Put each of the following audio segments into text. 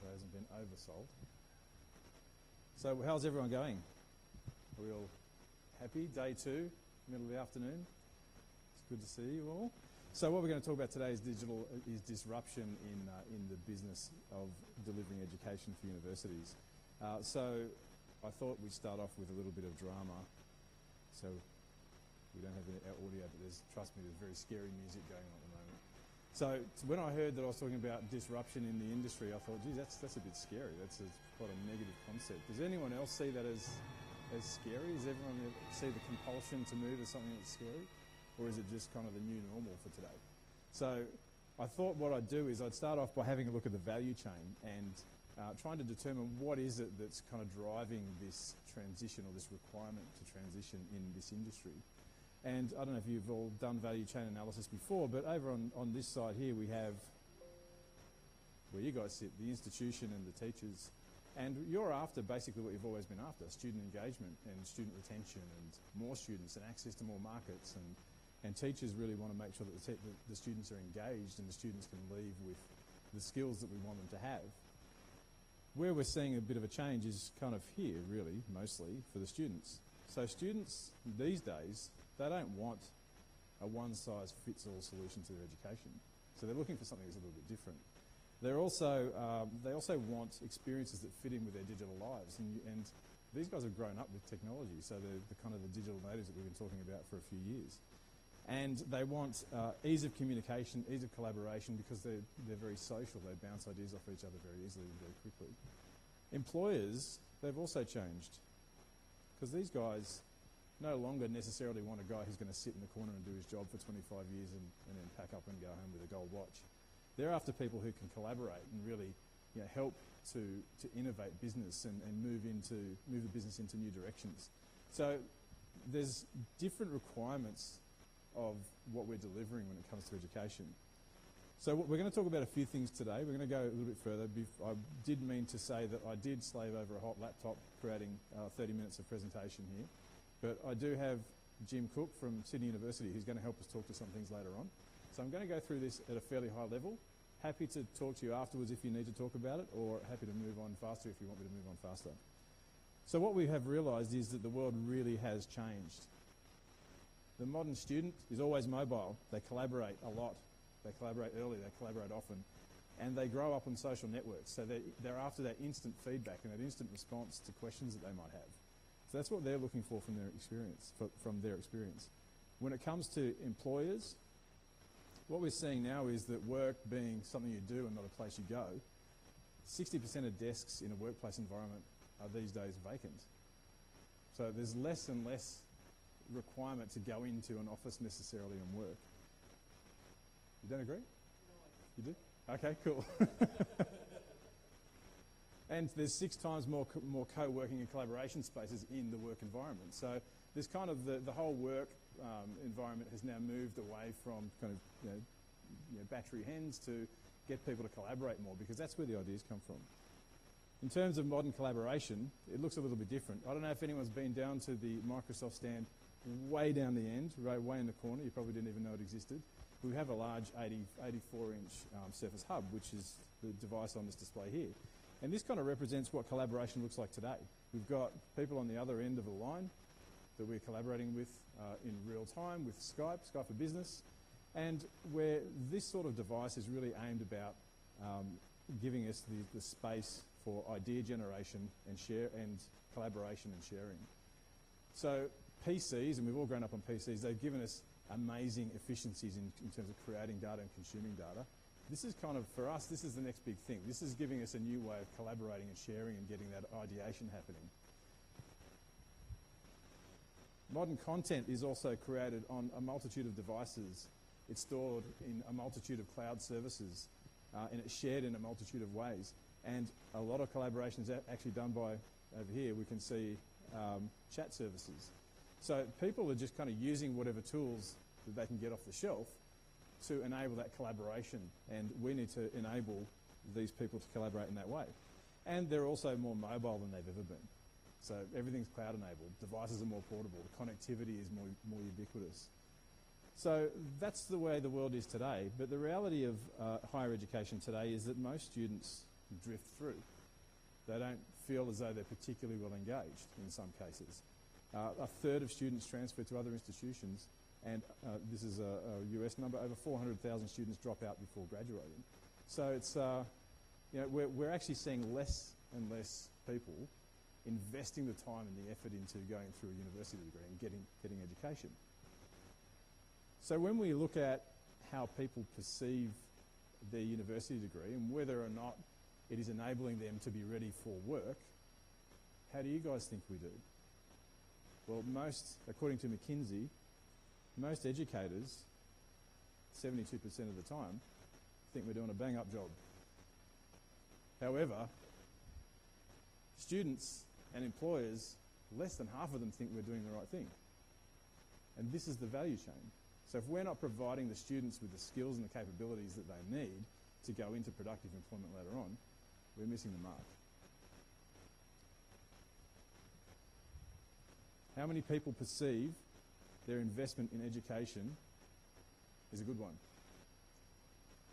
hope it hasn't been oversold. So how's everyone going? Are we all happy? Day 2, middle of the afternoon. It's good to see you all. So what we're going to talk about today is disruption in the business of delivering education for universities. So I thought we'd start off with a little bit of drama. So we don't have any audio, but trust me, there's very scary music going on at the moment. So when I heard that I was talking about disruption in the industry, I thought, geez, that's a bit scary. That's quite a negative concept. Does anyone else see that as scary? Does everyone see the compulsion to move as something that's scary? Or is it just kind of the new normal for today? So I thought what I'd do is I'd start off by having a look at the value chain and trying to determine what is it that's kind of driving this transition or this requirement to transition in this industry. And I don't know if you've all done value chain analysis before, but over on this side here we have where you guys sit, the institution and the teachers. And you're after basically what you've always been after, student engagement and student retention and more students and access to more markets. And teachers really want to make sure that the students are engaged and the students can leave with the skills that we want them to have. Where we're seeing a bit of a change is kind of here, really, mostly, for the students. So students these days, they don't want a one-size-fits-all solution to their education. So they're looking for something that's a little bit different. They also want experiences that fit in with their digital lives. And these guys have grown up with technology, so they're the kind of the digital natives that we've been talking about for a few years. And they want ease of communication, ease of collaboration, because they're very social. They bounce ideas off each other very easily and very quickly. Employers, they've also changed, because these guys no longer necessarily want a guy who's going to sit in the corner and do his job for 25 years and then pack up and go home with a gold watch. They're after people who can collaborate and really help to innovate business and move the business into new directions. So there's different requirements of what we're delivering when it comes to education. So we're going to talk about a few things today. We're going to go a little bit further. I did mean to say that I did slave over a hot laptop creating 30 minutes of presentation here. But I do have Jim Cook from Sydney University who's going to help us talk to some things later on. So I'm going to go through this at a fairly high level. Happy to talk to you afterwards if you need to talk about it, or happy to move on faster if you want me to move on faster. So what we have realised is that the world really has changed. The modern student is always mobile. They collaborate a lot. They collaborate early, they collaborate often, and they grow up on social networks. So they're after that instant feedback and that instant response to questions that they might have. So that's what they're looking for from their experience. When it comes to employers, what we're seeing now is that work being something you do and not a place you go, 60% of desks in a workplace environment are these days vacant. So there's less and less requirement to go into an office necessarily and work. You don't agree? No. You do? Okay, cool. And there's 6 times more co-working and collaboration spaces in the work environment. So there's kind of the whole work environment has now moved away from kind of battery hens to get people to collaborate more, because that's where the ideas come from. In terms of modern collaboration, it looks a little bit different. I don't know if anyone's been down to the Microsoft stand way down the end, right, way in the corner. You probably didn't even know it existed. We have a large 84-inch Surface Hub, which is the device on this display here. And this kind of represents what collaboration looks like today. We've got people on the other end of the line that we're collaborating with in real time with Skype for Business, and where this sort of device is really aimed about giving us the space for idea generation and collaboration and sharing. So PCs, and we've all grown up on PCs, they've given us amazing efficiencies in terms of creating data and consuming data. This is kind of, for us, this is the next big thing. This is giving us a new way of collaborating and sharing and getting that ideation happening. Modern content is also created on a multitude of devices. It's stored in a multitude of cloud services, and it's shared in a multitude of ways. And a lot of collaboration is actually done by, over here, we can see chat services. So people are just kind of using whatever tools that they can get off the shelf to enable that collaboration, and we need to enable these people to collaborate in that way. And they're also more mobile than they've ever been. So everything's cloud enabled, devices are more portable, the connectivity is more ubiquitous. So that's the way the world is today, but the reality of higher education today is that most students drift through. They don't feel as though they're particularly well engaged in some cases. A third of students transfer to other institutions, and this is a US number, over 400,000 students drop out before graduating. So it's, we're actually seeing less and less people investing the time and the effort into going through a university degree and getting education. So when we look at how people perceive their university degree and whether or not it is enabling them to be ready for work, how do you guys think we do? Well, according to McKinsey, most educators, 72% of the time, think we're doing a bang-up job. However, students and employers, less than half of them think we're doing the right thing. And this is the value chain. So if we're not providing the students with the skills and the capabilities that they need to go into productive employment later on, we're missing the mark. How many people perceive their investment in education is a good one?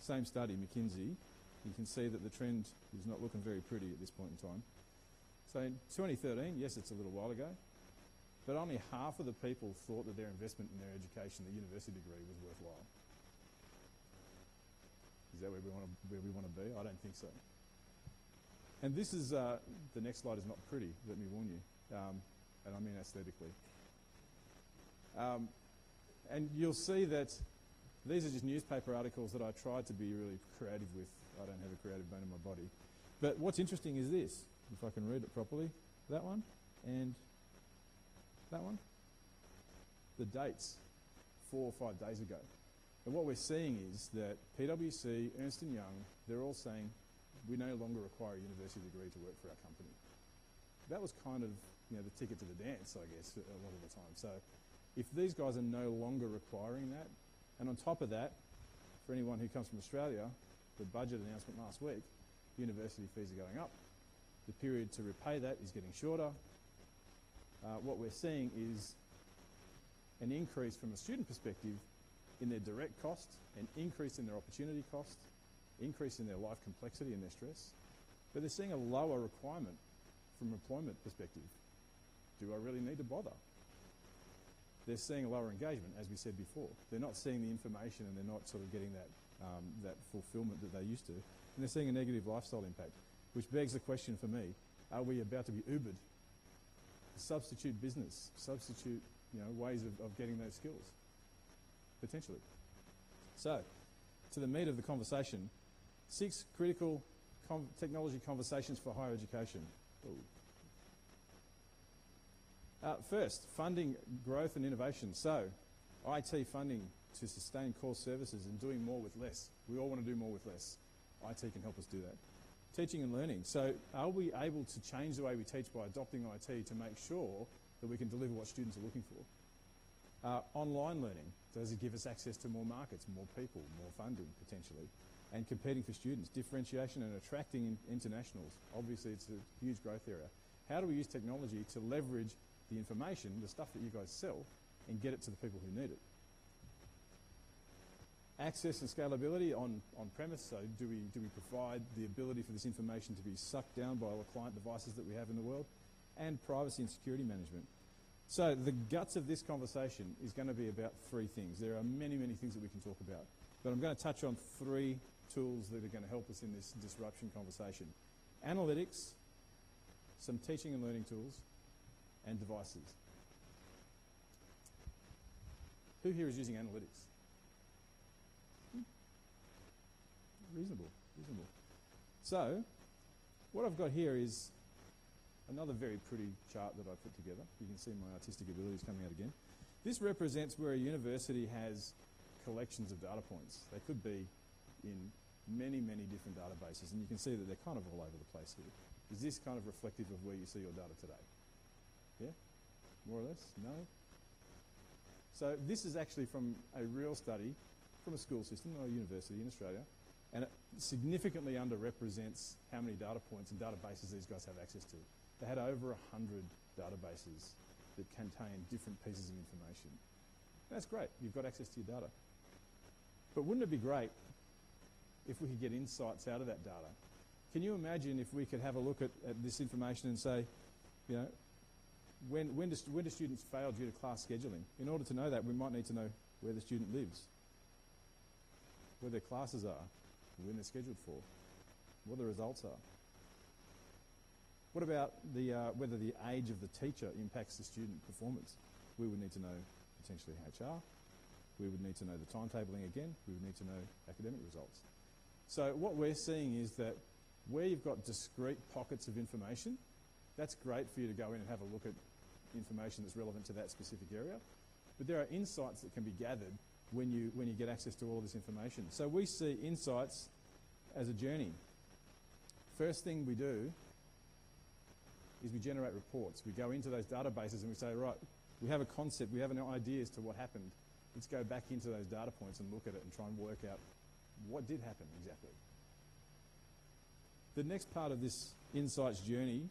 Same study, McKinsey. You can see that the trend is not looking very pretty at this point in time. So in 2013, yes, it's a little while ago, but only half of the people thought that their investment in their education, the university degree, was worthwhile. Is that where we want to be? I don't think so. And this is, the next slide is not pretty, let me warn you, and I mean aesthetically. And you'll see that these are just newspaper articles that I tried to be really creative with. I don't have a creative bone in my body. But what's interesting is this, if I can read it properly, that one and that one. The dates, 4 or 5 days ago. And what we're seeing is that PwC, Ernst & Young, they're all saying we no longer require a university degree to work for our company. That was kind of the ticket to the dance, I guess, a lot of the time. So if these guys are no longer requiring that, and on top of that, for anyone who comes from Australia, the budget announcement last week, university fees are going up. The period to repay that is getting shorter. What we're seeing is an increase from a student perspective in their direct cost, an increase in their opportunity cost, increase in their life complexity and their stress, but they're seeing a lower requirement from an employment perspective. Do I really need to bother? They're seeing a lower engagement, as we said before. They're not seeing the information and they're not sort of getting that fulfillment that they used to. And they're seeing a negative lifestyle impact, which begs the question for me, are we about to be Ubered? Substitute business, substitute ways of getting those skills, potentially. So, to the meat of the conversation, 6 critical technology conversations for higher education. First, funding growth and innovation. So, IT funding to sustain core services and doing more with less. We all want to do more with less. IT can help us do that. Teaching and learning. So, are we able to change the way we teach by adopting IT to make sure that we can deliver what students are looking for? Online learning. Does it give us access to more markets, more people, more funding, potentially? And competing for students. Differentiation and attracting internationals. Obviously, it's a huge growth area. How do we use technology to leverage the information, the stuff that you guys sell, and get it to the people who need it? Access and scalability on premise. So do we provide the ability for this information to be sucked down by all the client devices that we have in the world? And privacy and security management. So the guts of this conversation is going to be about 3 things. There are many, many things that we can talk about, but I'm going to touch on 3 tools that are going to help us in this disruption conversation. Analytics, some teaching and learning tools, and devices. Who here is using analytics? Reasonable. So, what I've got here is another very pretty chart that I put together. You can see my artistic abilities coming out again. This represents where a university has collections of data points. They could be in many, many different databases, and you can see that they're kind of all over the place here. Is this kind of reflective of where you see your data today? Yeah? More or less? No? So this is actually from a real study from a school system or a university in Australia, and it significantly underrepresents how many data points and databases these guys have access to. They had over 100 databases that contain different pieces of information. That's great. You've got access to your data. But wouldn't it be great if we could get insights out of that data? Can you imagine if we could have a look at this information and say, you know, when do students fail due to class scheduling? In order to know that, we might need to know where the student lives, where their classes are, when they're scheduled for, what the results are. What about whether the age of the teacher impacts the student performance? We would need to know potentially HR. We would need to know the timetabling again. We would need to know academic results. So what we're seeing is that where you've got discrete pockets of information, that's great for you to go in and have a look at information that's relevant to that specific area. But there are insights that can be gathered when you get access to all of this information. So we see insights as a journey. First thing we do is we generate reports. We go into those databases and we say, right, we have a concept, we have an idea as to what happened. Let's go back into those data points and look at it and try and work out what did happen exactly. The next part of this insights journey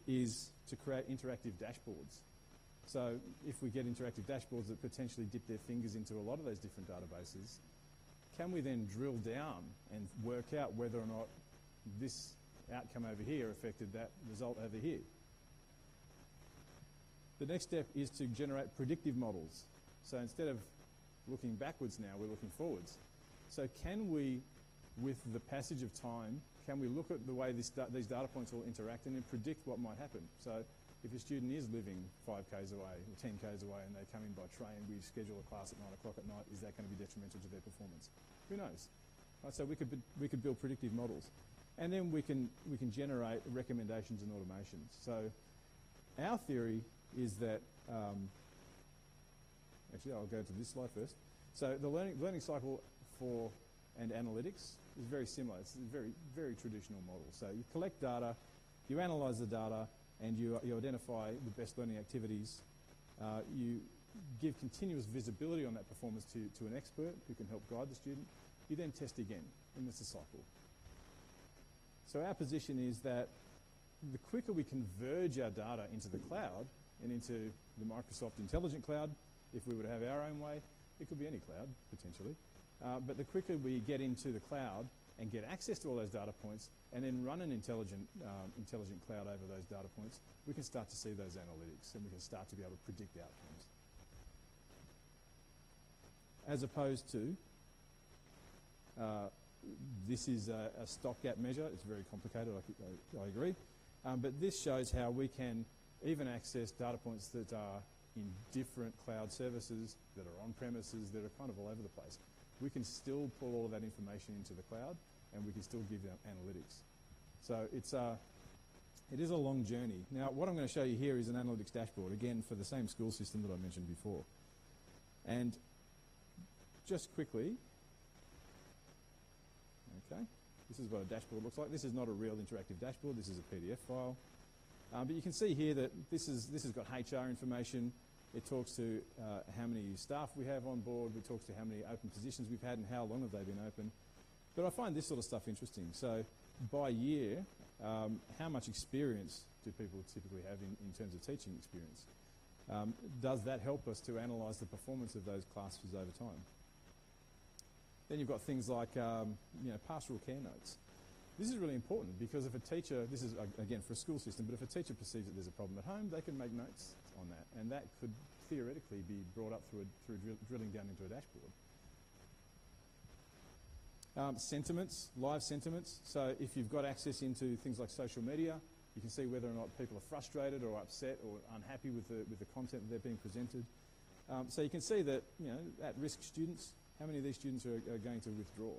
is to create interactive dashboards. So if we get interactive dashboards that potentially dip their fingers into a lot of those different databases, can we then drill down and work out whether or not this outcome over here affected that result over here? The next step is to generate predictive models. So instead of looking backwards now, we're looking forwards. So can we, with the passage of time, can we look at the way these data points will interact and then predict what might happen? So if a student is living 5 k's away or 10 k's away and they come in by train, we schedule a class at 9 o'clock at night, is that going to be detrimental to their performance? Who knows? Right, so we could build predictive models. And then we can generate recommendations and automations. So our theory is that, actually I'll go to this slide first. So the learning cycle and analytics is very similar. It's a very, very traditional model. So you collect data, you analyse the data, and you identify the best learning activities. You give continuous visibility on that performance to an expert who can help guide the student. You then test again, and it's a cycle. So our position is that the quicker we converge our data into the cloud and into the Microsoft Intelligent Cloud, if we were to have our own way, it could be any cloud, potentially. But the quicker we get into the cloud and get access to all those data points and then run an intelligent cloud over those data points, we can start to see those analytics and we can start to be able to predict outcomes. As opposed to, this is a stopgap measure. It's very complicated, I agree. But this shows how we can even access data points that are in different cloud services, that are on premises, that are kind of all over the place. We can still pull all of that information into the cloud and we can still give them analytics. So it is a long journey. Now, what I'm going to show you here is an analytics dashboard, again, for the same school system that I mentioned before. And just quickly, okay, this is what a dashboard looks like. This is not a real interactive dashboard. This is a PDF file. But you can see here that this has got HR information. It talks to how many staff we have on board. It talks to how many open positions we've had and how long have they been open. But I find this sort of stuff interesting. So by year, how much experience do people typically have in terms of teaching experience? Does that help us to analyse the performance of those classes over time? Then you've got things like pastoral care notes. This is really important because if a teacher, this is again for a school system, but if a teacher perceives that there's a problem at home, they can make notes on that, and that could theoretically be brought up through drilling down into a dashboard. Sentiments, live sentiments. So if you've got access into things like social media, you can see whether or not people are frustrated or upset or unhappy with the content that they're being presented. So you can see that at-risk students, how many of these students are going to withdraw?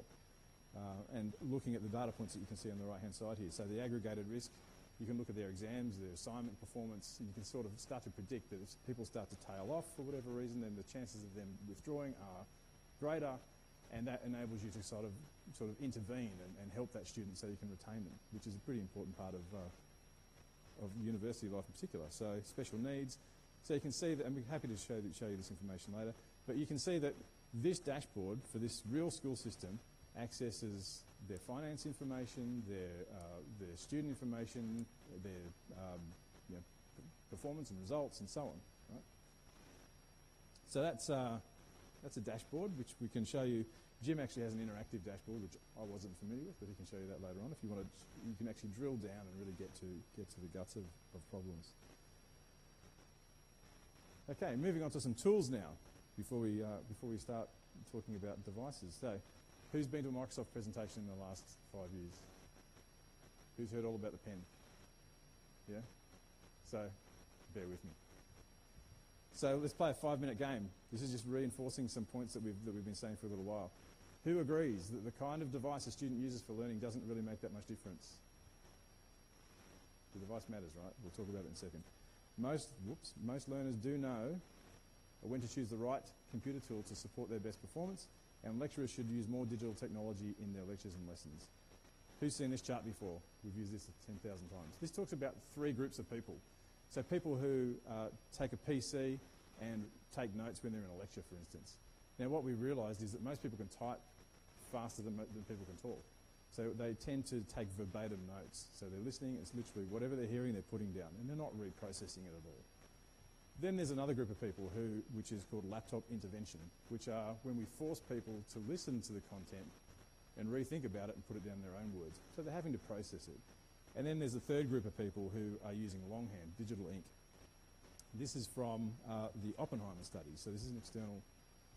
And looking at the data points that you can see on the right-hand side here. So the aggregated risk, you can look at their exams, their assignment performance, and you can sort of start to predict that if people start to tail off for whatever reason, then the chances of them withdrawing are greater, and that enables you to sort of intervene and help that student so you can retain them, which is a pretty important part of university life in particular. So special needs. So you can see that, and we're happy to show you this information later, but you can see that this dashboard for this real school system accesses their finance information, their student information, their performance and results, and so on. Right? So that's a dashboard which we can show you Jim actually has an interactive dashboard, which I wasn't familiar with, but he can show you that later on. If you want to, you can actually drill down and really get to the guts of problems. Okay, moving on to some tools now before we start talking about devices. So, who's been to a Microsoft presentation in the last 5 years? Who's heard all about the pen? Yeah? So, bear with me. So let's play a 5-minute game. This is just reinforcing some points that we've been saying for a little while. Who agrees that the kind of device a student uses for learning doesn't really make that much difference? The device matters, right? We'll talk about it in a second. Most learners do know when to choose the right computer tool to support their best performance, and lecturers should use more digital technology in their lectures and lessons. Who's seen this chart before? We've used this 10,000 times. This talks about 3 groups of people. So people who take a PC and take notes when they're in a lecture, for instance. Now what we realised is that most people can type faster than people can talk. So they tend to take verbatim notes. So they're listening, it's literally whatever they're hearing, they're putting down, and they're not reprocessing it at all. Then there's another group of people which is called laptop intervention, which are when we force people to listen to the content and rethink about it and put it down in their own words. So they're having to process it. And then there's a third group of people who are using longhand, digital ink. This is from the Oppenheimer study. So this is an external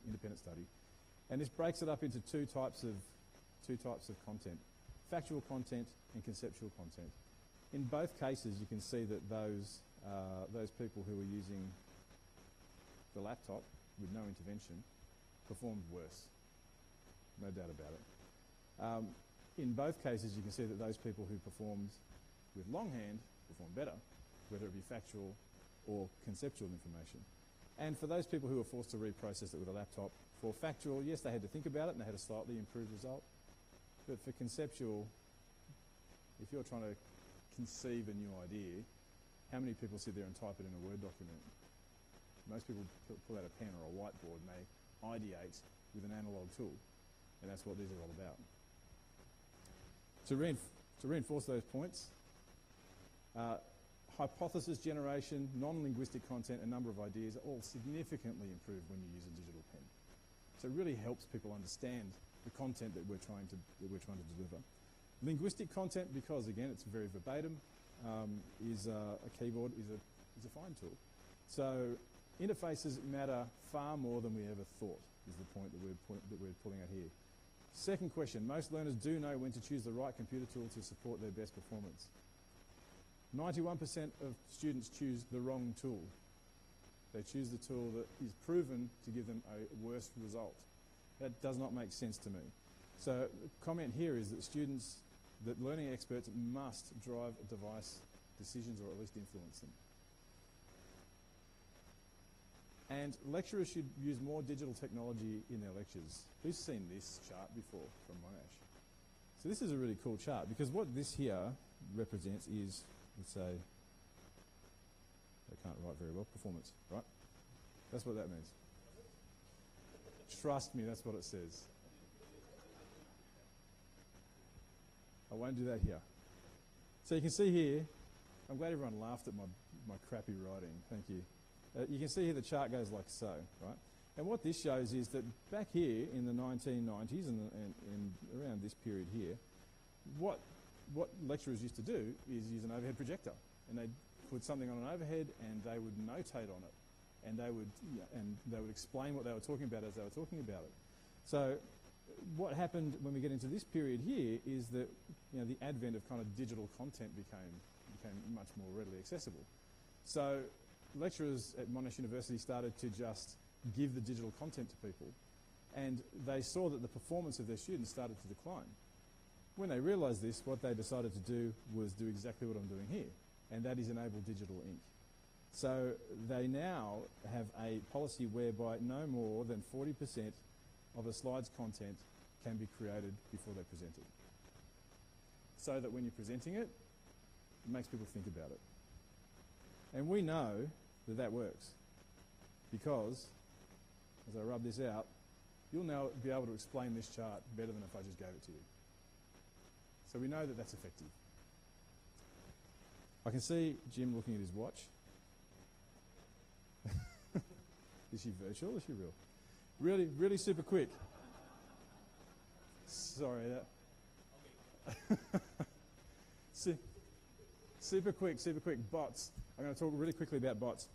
independent study. And this breaks it up into two types of content, factual content and conceptual content. In both cases, you can see that those people who are using the laptop with no intervention performed worse. No doubt about it. In both cases, you can see that those people who performed with longhand performed better, whether it be factual or conceptual information. And for those people who were forced to reprocess it with a laptop, for factual, yes, they had to think about it and they had a slightly improved result. But for conceptual, if you're trying to conceive a new idea, how many people sit there and type it in a Word document? Most people pull out a pen or a whiteboard and they ideate with an analog tool. And that's what these are all about. To reinforce those points, hypothesis generation, non-linguistic content, a number of ideas are all significantly improved when you use a digital pen. So it really helps people understand the content that we're trying to deliver. Linguistic content, because again it's very verbatim, is a keyboard is a fine tool. So interfaces matter far more than we ever thought. Is the point that we're pulling out here. Second question, most learners do know when to choose the right computer tool to support their best performance. 91% of students choose the wrong tool. They choose the tool that is proven to give them a worse result. That does not make sense to me. So the comment here is that learning experts must drive device decisions or at least influence them. And lecturers should use more digital technology in their lectures. Who's seen this chart before from Monash? So this is a really cool chart because what this here represents is, let's say, I can't write very well, performance, right? That's what that means. Trust me, that's what it says. I won't do that here. So you can see here, I'm glad everyone laughed at my crappy writing, thank you. You can see here the chart goes like so, right? And what this shows is that back here in the 1990s and around this period here, what lecturers used to do is use an overhead projector, and they'd put something on an overhead and they would notate on it, and they would explain what they were talking about as they were talking about it. So what happened when we get into this period here is that the advent of kind of digital content became much more readily accessible. So lecturers at Monash University started to just give the digital content to people, and they saw that the performance of their students started to decline. When they realised this, what they decided to do was do exactly what I'm doing here, and that is enable digital ink. So they now have a policy whereby no more than 40% of a slide's content can be created before they're presented, so that when you're presenting it, it makes people think about it. And we know that that works because, as I rub this out, you'll now be able to explain this chart better than if I just gave it to you. So we know that that's effective. I can see Jim looking at his watch. Is she virtual or is she real? Really, really super quick. Sorry. Super quick, bots. I'm going to talk really quickly about bots.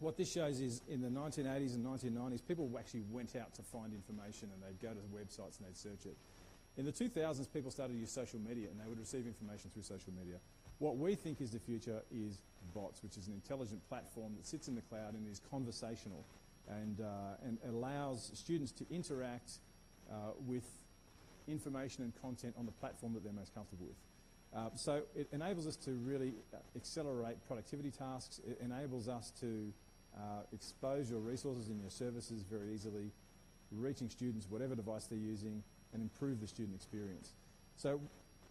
What this shows is in the 1980s and 1990s, people actually went out to find information and they'd go to websites and they'd search it. In the 2000s, people started to use social media and they would receive information through social media. What we think is the future is bots, which is an intelligent platform that sits in the cloud and is conversational and allows students to interact with information and content on the platform that they're most comfortable with. So it enables us to really accelerate productivity tasks. It enables us to expose your resources in your services very easily, reaching students, whatever device they're using, and improve the student experience. So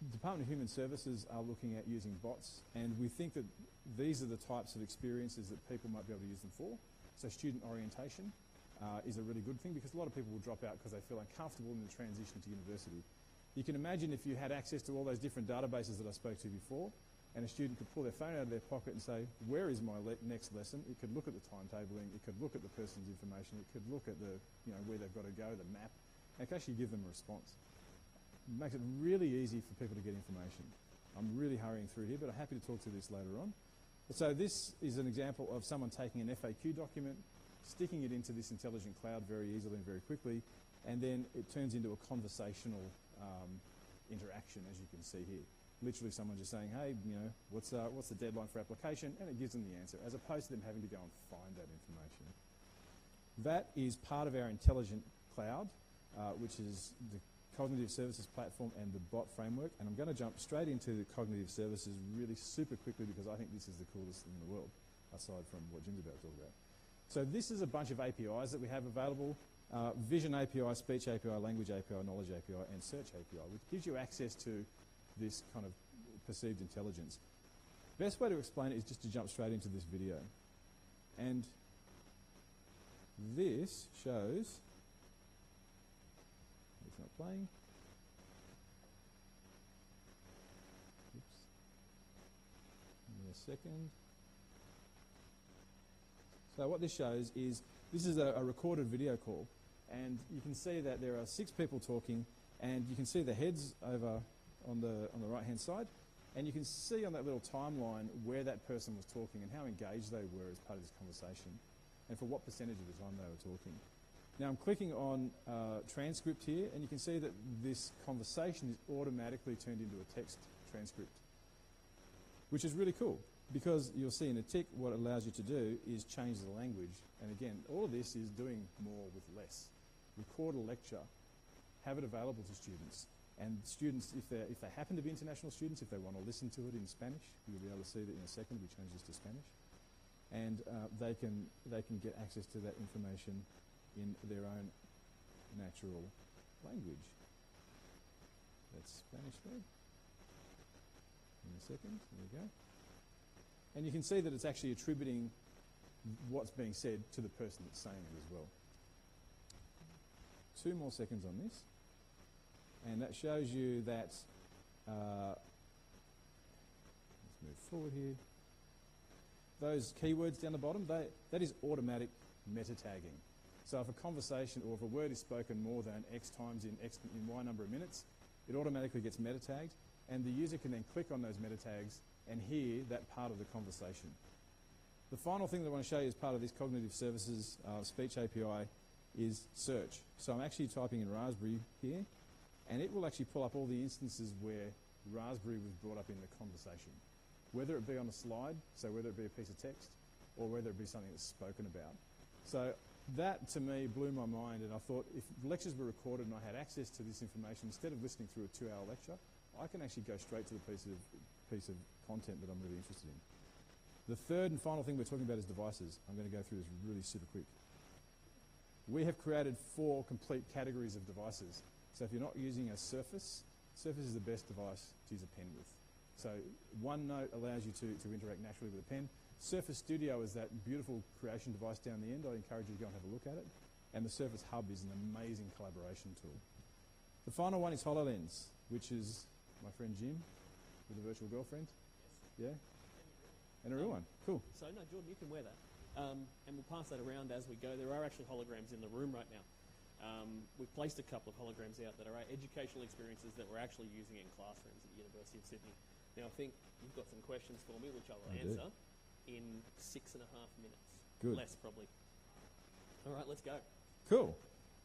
the Department of Human Services are looking at using bots, and we think that these are the types of experiences that people might be able to use them for. So student orientation is a really good thing because a lot of people will drop out because they feel uncomfortable in the transition to university. You can imagine if you had access to all those different databases that I spoke to before, and a student could pull their phone out of their pocket and say, where is my next lesson? It could look at the timetabling, it could look at the person's information, it could look at the, where they've got to go, the map, and it can actually give them a response. It makes it really easy for people to get information. I'm really hurrying through here, but I'm happy to talk to this later on. So this is an example of someone taking an FAQ document, sticking it into this intelligent cloud very easily and very quickly, and then it turns into a conversational interaction, as you can see here. Literally someone just saying, hey, what's the deadline for application? And it gives them the answer, as opposed to them having to go and find that information. That is part of our intelligent cloud, which is the cognitive services platform and the bot framework. And I'm going to jump straight into the cognitive services really super quickly because I think this is the coolest thing in the world, aside from what Jim's about to talk about. So this is a bunch of APIs that we have available. Vision API, Speech API, Language API, Knowledge API, and Search API, which gives you access to this kind of perceived intelligence. Best way to explain it is just to jump straight into this video. And this shows, it's not playing. Oops. Give me a second. So what this shows is, this is a recorded video call, and you can see that there are 6 people talking, and you can see the heads over on the right-hand side, and you can see on that little timeline where that person was talking and how engaged they were as part of this conversation, and for what percentage of the time they were talking. Now I'm clicking on transcript here, and you can see that this conversation is automatically turned into a text transcript, which is really cool. Because you'll see in a tick, what it allows you to do is change the language. And again, all of this is doing more with less. Record a lecture, have it available to students. And students, if they happen to be international students, if they want to listen to it in Spanish, you'll be able to see that in a second we change this to Spanish. And they can get access to that information in their own natural language. That's Spanish there. In a second, there we go. And you can see that it's actually attributing what's being said to the person that's saying it as well. 2 more seconds on this. And that shows you that, let's move forward here. Those keywords down the bottom, that is automatic meta tagging. So if a conversation or if a word is spoken more than X times in Y number of minutes, it automatically gets meta tagged, and the user can then click on those meta tags and hear that part of the conversation. The final thing that I want to show you as part of this cognitive services speech API is search. So I'm actually typing in Raspberry here, and it will actually pull up all the instances where Raspberry was brought up in the conversation, whether it be on a slide, so whether it be a piece of text, or whether it be something that's spoken about. So that, to me, blew my mind, and I thought if lectures were recorded and I had access to this information, instead of listening through a 2-hour lecture, I can actually go straight to the piece of content that I'm really interested in. The third and final thing we're talking about is devices. I'm going to go through this really super quick. We have created 4 complete categories of devices. So if you're not using a Surface, Surface is the best device to use a pen with. So OneNote allows you to interact naturally with a pen. Surface Studio is that beautiful creation device down the end. I encourage you to go and have a look at it. And the Surface Hub is an amazing collaboration tool. The final one is HoloLens, which is my friend Jim with a virtual girlfriend. Yes. Yeah? And a real one. Cool. So, no, Jordan, you can wear that. And we'll pass that around as we go. There are actually holograms in the room right now. We've placed a couple of holograms out that are educational experiences that we're actually using in classrooms at the University of Sydney. Now, I think you've got some questions for me, which I will answer in 6.5 minutes. Good. Less, probably. All right, let's go. Cool.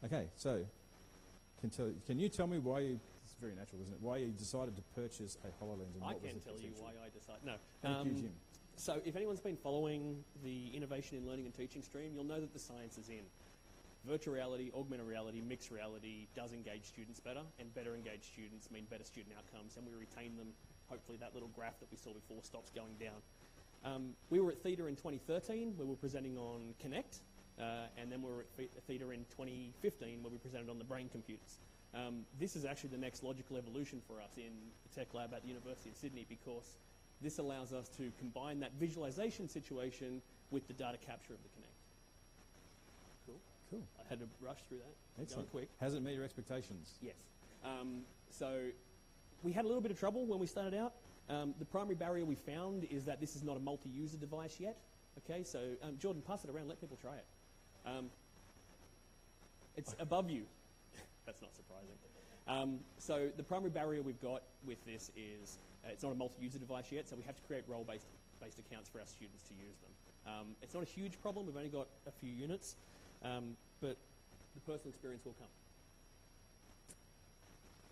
Okay, so can you tell me why you, it's very natural, isn't it, why you decided to purchase a HoloLens? And I what was can the tell you potential? why I decided. No. Thank you, Jim. So if anyone's been following the innovation in learning and teaching stream, you'll know that the science is in. Virtual reality, augmented reality, mixed reality does engage students better, and better engaged students mean better student outcomes, and we retain them. Hopefully that little graph that we saw before stops going down. We were at THETA in 2013, where we were presenting on Connect, and then we were at THETA in 2015, where we presented on the brain computers. This is actually the next logical evolution for us in the tech lab at the University of Sydney, because this allows us to combine that visualization situation with the data capture of the Connect. Cool. I had to rush through that. Excellent. Going quick. Has it met your expectations? Yes. So we had a little bit of trouble when we started out. The primary barrier we found is that this is not a multi-user device yet. Okay, so Jordan, pass it around. Let people try it. It's above you. That's not surprising. So the primary barrier we've got with this is it's not a multi-user device yet, so we have to create role-based accounts for our students to use them. It's not a huge problem. We've only got a few units. But the personal experience will come.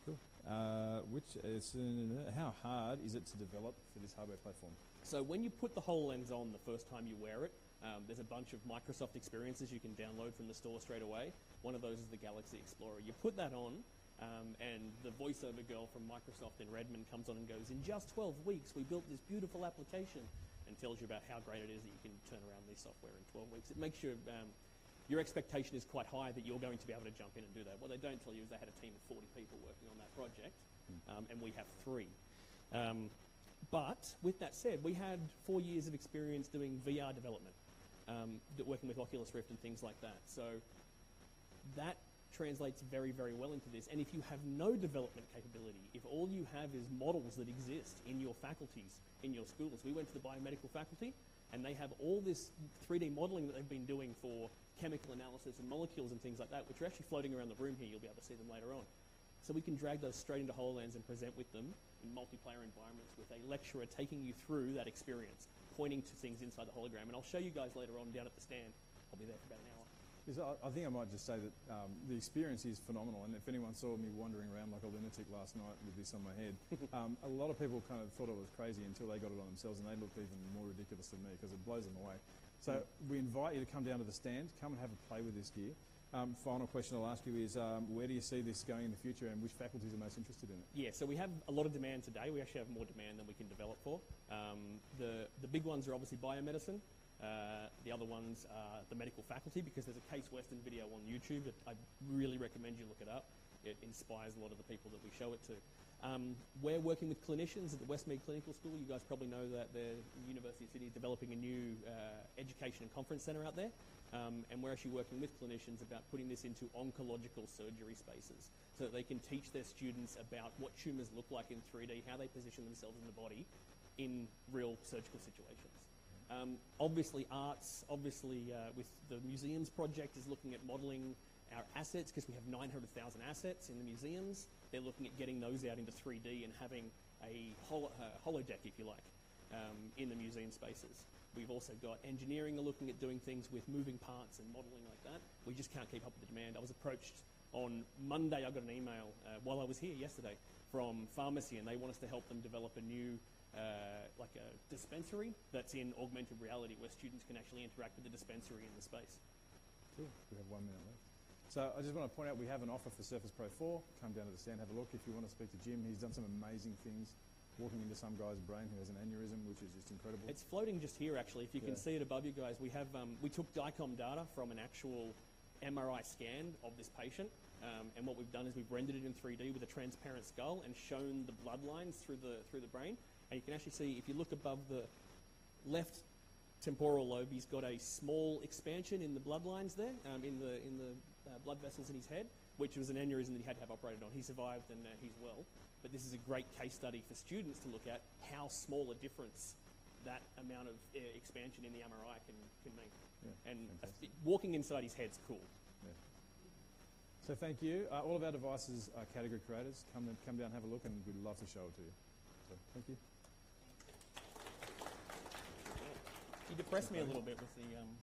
Cool. How hard is it to develop for this hardware platform? So when you put the HoloLens on the first time you wear it, there's a bunch of Microsoft experiences you can download from the store straight away. One of those is the Galaxy Explorer. You put that on, and the voiceover girl from Microsoft in Redmond comes on and goes, "In just 12 weeks, we built this beautiful application," and tells you about how great it is that you can turn around this software in 12 weeks. It makes your expectation is quite high that you're going to be able to jump in and do that. What they don't tell you is they had a team of 40 people working on that project, and we have 3. But with that said, we had 4 years of experience doing VR development, working with Oculus Rift and things like that. So that translates very, very well into this. And if you have no development capability, if all you have is models that exist in your faculties, in your schools, we went to the biomedical faculty, and they have all this 3D modeling that they've been doing for chemical analysis and molecules and things like that, which are actually floating around the room here. You'll be able to see them later on. So we can drag those straight into HoloLens and present with them in multiplayer environments with a lecturer taking you through that experience, pointing to things inside the hologram. And I'll show you guys later on down at the stand. I'll be there for about an hour. I think I might just say that the experience is phenomenal, and if anyone saw me wandering around like a lunatic last night with this on my head, a lot of people kind of thought it was crazy until they got it on themselves, and they looked even more ridiculous than me because it blows them away. So we invite you to come down to the stand, come and have a play with this gear. Final question I'll ask you is, where do you see this going in the future, and which faculties are most interested in it? Yeah, so we have a lot of demand today. We actually have more demand than we can develop for. The big ones are obviously biomedicine. The other ones are the medical faculty, because there's a Case Western video on YouTube that I really recommend you look it up. It inspires a lot of the people that we show it to. We're working with clinicians at the Westmead Clinical School. You guys probably know that the University of Sydney is developing a new education and conference centre out there. And we're actually working with clinicians about putting this into oncological surgery spaces so that they can teach their students about what tumours look like in 3D, how they position themselves in the body in real surgical situations. Obviously arts, with the museums project is looking at modelling our assets, because we have 900,000 assets in the museums. They're looking at getting those out into 3D and having a holodeck, if you like, in the museum spaces. We've also got engineering are looking at doing things with moving parts and modelling like that. We just can't keep up with the demand. I was approached on Monday, I got an email while I was here yesterday from pharmacy, and they want us to help them develop a new like a dispensary that's in augmented reality, where students can actually interact with the dispensary in the space. Cool. We have 1 minute left. So I just want to point out we have an offer for Surface Pro 4. Come down to the stand, have a look. If you want to speak to Jim, he's done some amazing things, walking into some guy's brain who has an aneurysm, which is just incredible. It's floating just here, actually. If you can see it above you guys, we have we took DICOM data from an actual MRI scan of this patient, and what we've done is we've rendered it in 3D with a transparent skull and shown the blood lines through the brain. And you can actually see, if you look above the left temporal lobe, he's got a small expansion in the blood lines there, in the blood vessels in his head, which was an aneurysm that he had to have operated on. He survived, and he's well. But this is a great case study for students to look at how small a difference that amount of expansion in the MRI can make. Yeah, and fantastic. walking inside his head's cool. Yeah. So thank you. All of our devices are category creators. Come down, have a look, and we'd love to show it to you. So thank you. You depressed me a little bit with the